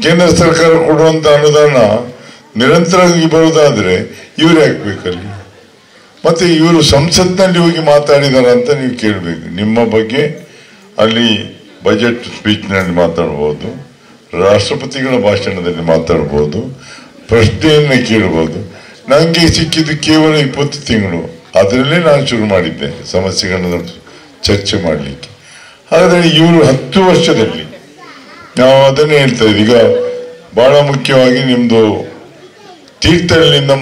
ಕೇಂದ್ರ ಸರ್ಕಾರ ಕೊಡುವಂತ ಅನುದಾನ ನಿರಂತರವಾಗಿ ಬರುವುದಾದ್ರೆ ಇವ್ರು ಹಾಕ್ಬೇಕಲ್ಲಿ. ಮತ್ತೆ ಇವರು ಸಂಸತ್ನಲ್ಲಿ ಹೋಗಿ ಮಾತಾಡಿದಾರ ಅಂತ ನೀವು ಕೇಳಬೇಕು. ನಿಮ್ಮ ಬಗ್ಗೆ ಅಲ್ಲಿ ಬಜೆಟ್ ಸ್ಪೀಚ್ನಲ್ಲಿ ಮಾತಾಡ್ಬೋದು, ರಾಷ್ಟ್ರಪತಿಗಳ ಭಾಷಣದಲ್ಲಿ ಮಾತಾಡ್ಬೋದು, ಪ್ರಶ್ನೆಯನ್ನ ಕೇಳ್ಬೋದು. ನನಗೆ ಸಿಕ್ಕಿದ್ದು ಕೇವಲ 20 ತಿಂಗಳು, ಅದರಲ್ಲೇ ನಾನು ಶುರು ಮಾಡಿದ್ದೆ ಸಮಸ್ಯೆಗಳನ್ನು ಚರ್ಚೆ ಮಾಡಲಿಕ್ಕೆ. ಹಾಗಾದರೆ ಇವರು 10 ವರ್ಷದಲ್ಲಿ ನಾವು ಅದನ್ನೇ ಹೇಳ್ತಾ ಇದ್ದೀವಿ. ಈಗ ಬಹಳ ಮುಖ್ಯವಾಗಿ ನಿಮ್ಮದು ತೀರ್ಥಹಳ್ಳಿಯಿಂದ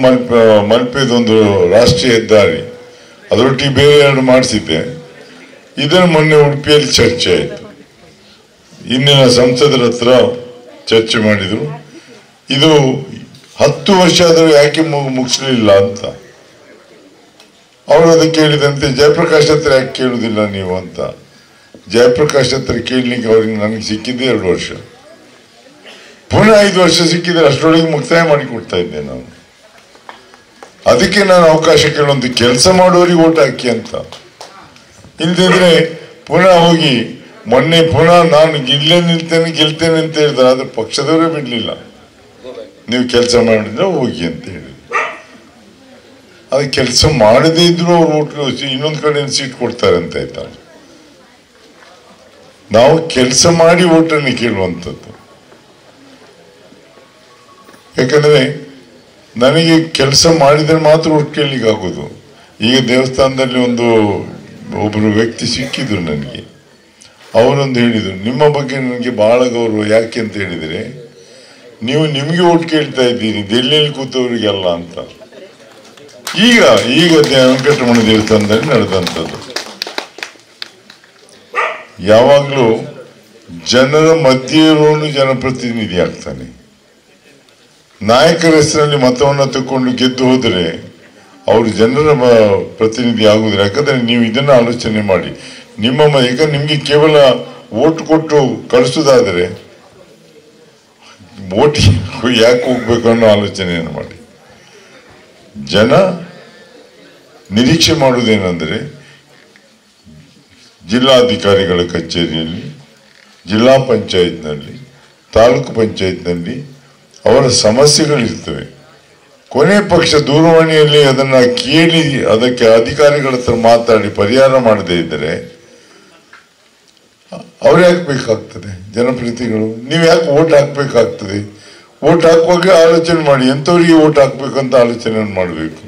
ಮಲ್ಪೆದೊಂದು ರಾಷ್ಟ್ರೀಯ ಹೆದ್ದಾರಿ, ಅದರೊಟ್ಟಿಗೆ ಬೇರೆ 2 ಮಾಡಿಸಿದ್ದೆ. ಇದನ್ನು ಮೊನ್ನೆ ಉಡುಪಿಯಲ್ಲಿ ಚರ್ಚೆ ಆಯಿತು. ಇಂದಿನ ಸಂಸದರ ಹತ್ರ ಚರ್ಚೆ ಮಾಡಿದರು. ಇದು 10 ವರ್ಷ ಆದರೂ ಯಾಕೆ ಮುಗಿಸ್ಲಿಲ್ಲ ಅಂತ. ಅವರು ಅದಕ್ಕೆ ಹೇಳಿದಂತೆ ಜಯಪ್ರಕಾಶ್ ಹತ್ರ ಯಾಕೆ ಕೇಳುವುದಿಲ್ಲ ನೀವು ಅಂತ. ಜಯಪ್ರಕಾಶ್ ಹತ್ರ ಕೇಳಲಿಕ್ಕೆ ಅವ್ರಿಗೆ ನನಗೆ ಸಿಕ್ಕಿದ್ದೆ 2 ವರ್ಷ, ಪುನಃ 5 ವರ್ಷ ಸಿಕ್ಕಿದ್ರೆ ಅಷ್ಟರೊಳಗೆ ಮುಕ್ತಾಯ ಮಾಡಿ ಕೊಡ್ತಾ ಇದ್ದೆ ನಾನು. ಅದಕ್ಕೆ ನಾನು ಅವಕಾಶ ಕೇಳುವಂತ ಕೆಲಸ ಮಾಡುವವರಿಗೆ ಓಟ್ ಹಾಕಿ ಅಂತ. ಇಲ್ದಿದ್ರೆ ಪುನಃ ಹೋಗಿ ಮೊನ್ನೆ ಪುನಃ ನಾನು ಇಲ್ಲೇ ನಿಲ್ತೇನೆ ಗೆಲ್ತೇನೆ ಅಂತ ಹೇಳಿದ್ರೆ ಆದ್ರೆ ಪಕ್ಷದವರೇ ಬಿಡ್ಲಿಲ್ಲ. ನೀವು ಕೆಲಸ ಮಾಡಿದ್ರೆ ಹೋಗಿ ಅಂತ ಹೇಳಿದ್ರು. ಅದು ಕೆಲಸ ಮಾಡದೇ ಇದ್ರು ಅವ್ರು ಓಟ್ ಇನ್ನೊಂದು ಕಡೆ ಸೀಟ್ ಕೊಡ್ತಾರೆ ಅಂತ ಆಯ್ತಾ. ನಾವು ಕೆಲಸ ಮಾಡಿ ಓಟನ್ನು ಕೇಳುವಂಥದ್ದು. ಯಾಕಂದ್ರೆ ನನಗೆ ಕೆಲಸ ಮಾಡಿದ್ರೆ ಮಾತ್ರ ಓಟ್ ಕೇಳಲಿಕ್ಕೆ ಆಗೋದು. ಈಗ ದೇವಸ್ಥಾನದಲ್ಲಿ ಒಬ್ಬರು ವ್ಯಕ್ತಿ ಸಿಕ್ಕಿದ್ರು ನನಗೆ. ಅವರೊಂದು ಹೇಳಿದರು, ನಿಮ್ಮ ಬಗ್ಗೆ ನನಗೆ ಬಹಳ ಗೌರವ. ಯಾಕೆ ಅಂತ ಹೇಳಿದರೆ ನೀವು ನಿಮಗೆ ಓಟ್ ಕೇಳ್ತಾ ಇದ್ದೀರಿ, ಡೆಲ್ಲಿಯಲ್ಲಿ ಕೂತವರಿಗೆಲ್ಲ ಅಂತ. ಈಗ ವೆಂಕಟರಮಣ ದೇವಸ್ಥಾನದಲ್ಲಿ ನಡೆದಂಥದ್ದು. ಯಾವಾಗಲೂ ಜನರ ಮಧ್ಯೆ ಇರೋನು ಜನಪ್ರತಿನಿಧಿ ಆಗ್ತಾನೆ. ನಾಯಕರ ಹೆಸರಲ್ಲಿ ಮತವನ್ನು ತಕೊಂಡು ಗೆದ್ದು ಹೋದರೆ ಅವರು ಜನರ ಪ್ರತಿನಿಧಿ ಆಗುವುದಿಲ್ಲ. ಯಾಕಂದ್ರೆ ನೀವು ಇದನ್ನ ಆಲೋಚನೆ ಮಾಡಿ. ಯಾಕಂದ್ರೆ ನಿಮ್ಗೆ ಕೇವಲ ಓಟ್ ಕೊಟ್ಟು ಕಳಿಸೋದಾದರೆ ಓಟ್ ಯಾಕೆ ಹೋಗ್ಬೇಕು ಅನ್ನೋ ಆಲೋಚನೆಯನ್ನು ಮಾಡಿ. ಜನ ನಿರೀಕ್ಷೆ ಮಾಡುವುದೇನೆಂದರೆ ಜಿಲ್ಲಾಧಿಕಾರಿಗಳ ಕಚೇರಿಯಲ್ಲಿ, ಜಿಲ್ಲಾ ಪಂಚಾಯತ್ನಲ್ಲಿ, ತಾಲೂಕು ಪಂಚಾಯತ್ನಲ್ಲಿ ಅವರ ಸಮಸ್ಯೆಗಳಿರ್ತವೆ. ಕೊನೆ ಪಕ್ಷ ದೂರವಾಣಿಯಲ್ಲಿ ಅದನ್ನ ಕೇಳಿ ಅದಕ್ಕೆ ಅಧಿಕಾರಿಗಳ ಹತ್ರ ಮಾತಾಡಿ ಪರಿಹಾರ ಮಾಡದೇ ಇದ್ದರೆ ಅವ್ರು ಯಾಕೆ ಬೇಕಾಗ್ತದೆ? ಜನಪ್ರತಿನಿಧಿಗಳು ನೀವು ಯಾಕೆ ಓಟ್ ಹಾಕ್ಬೇಕಾಗ್ತದೆ? ಓಟ್ ಹಾಕುವಾಗ ಆಲೋಚನೆ ಮಾಡಿ, ಎಂಥವ್ರಿಗೆ ಓಟ್ ಹಾಕ್ಬೇಕಂತ ಆಲೋಚನೆ ಮಾಡಬೇಕು.